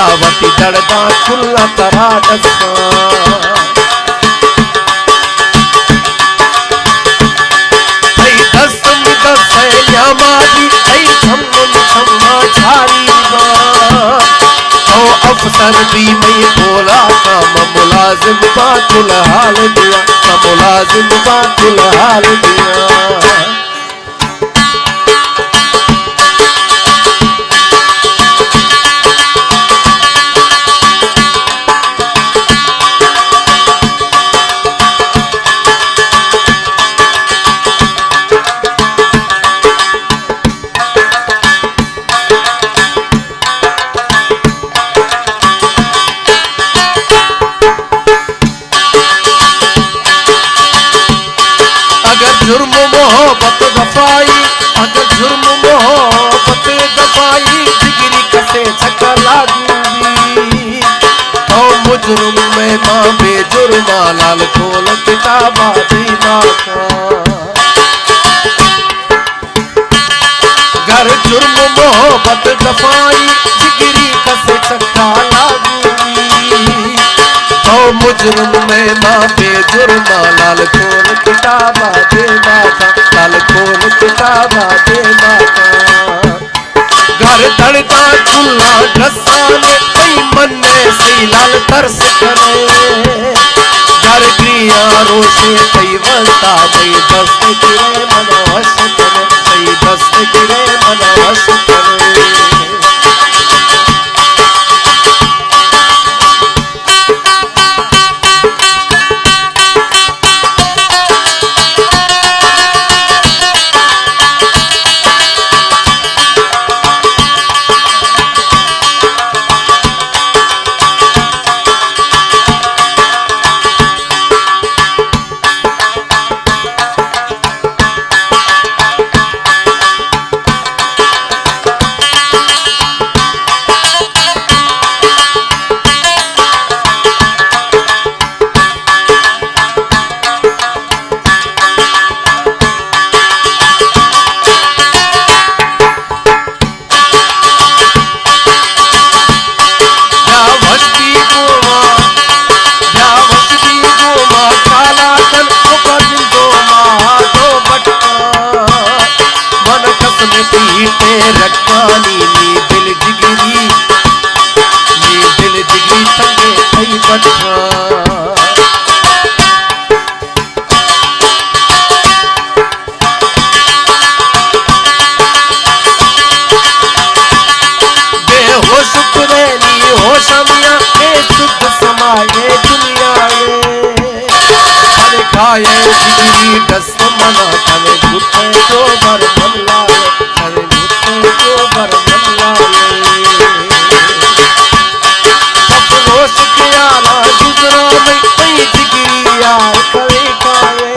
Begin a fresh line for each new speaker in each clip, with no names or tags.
मायावती दड़दा खुला तरा दसा न्यामादी छम्मा छारी अफसर भी मैं बोला काम मुलाजिम बातुल हाल दिया मुलाजिम बातुल हाल दिया जुर्म मोहब्बत दफाई अगर जुर्म मोहब्बत दफाई जिगरी कसे छक्का लागूंगी तो मुजरम में माँ बेजुर्मा लाल खोल किताबा दीना का घर जुर्म मोहब्बत दफाई जिगरी कसे छक्का लागूंगी तो मुजरम में माँ बेजुर्मा लाल खोल किताबा दे माता लाल खोल किताबा दे माता घर धड़का खुला ड्रसाने कई मन्ने सी लाल तरस करे घर क्रिया रोशे कई वस्ता कई दस्त गिरे मनोहस करे कई दस्त गिरे मनोहस करे रक्कानी नी दिल जिगरी संगे थई बट्ठा बेहोश तुरे नी होश मिया के सुख समाए दुनिया अरे खाए जिगरी दस्त मना तने घुटे जो भर मन लाए तने घुटे जो भर मन लाए सपनों से ख्याला गुजरा नहीं जिगरी यार करे खाए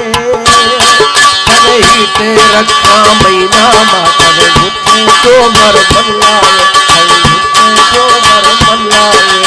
तने ही ते रखा महीना मा तने घुटे जो भर मन लाए तने घुटे जो भर मन लाए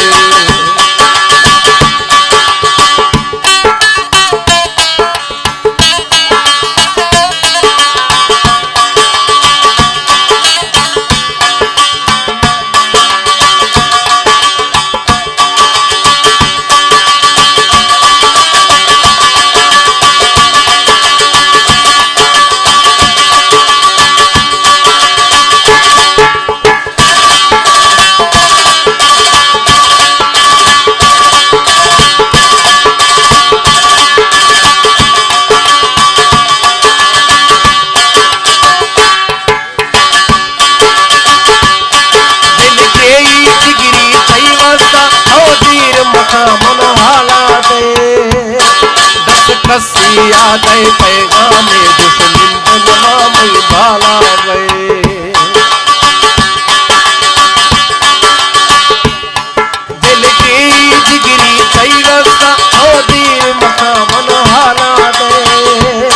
कसिया दे पैगामे दुश्मन नाम भाला वे दिल की जिगरी सही रस्ता ओ दीर मका मन हाला दे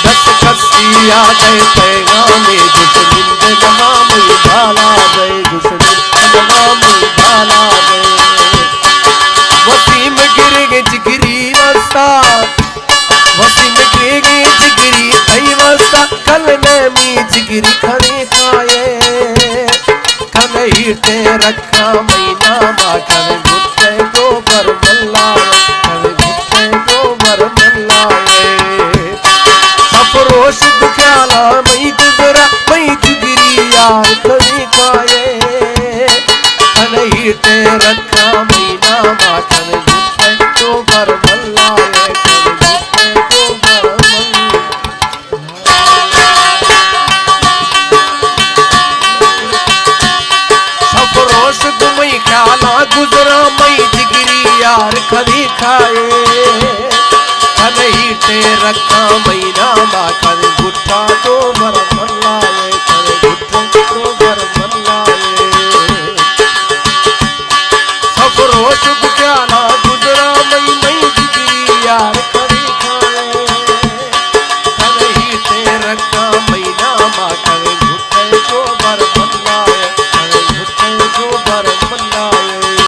दस कसिया दे पैगामे दुश्मन नाम भाला वे दुश्मन नाम भाला वे वसीम गिर गे जिगरी रस्ता वसीम गिरे जिगरी तई वस्ता कल में मी जिगरी खड़े खाए कने हीटे रखा महीना माखन गुट्टे गोबर मल्लाए गुट्टे गोबर मल्लाए सफरोश दुख्याला मई गुजरा मई जुगरी यार कभी खाए अन हीटे रखा महीना माखन गुट्टे गोबर मल्लाए गुट्टे गोबर सफरोश दुमई ख्याला गुजरा मई जिगरी यार कभी खाए अन हीटे रखा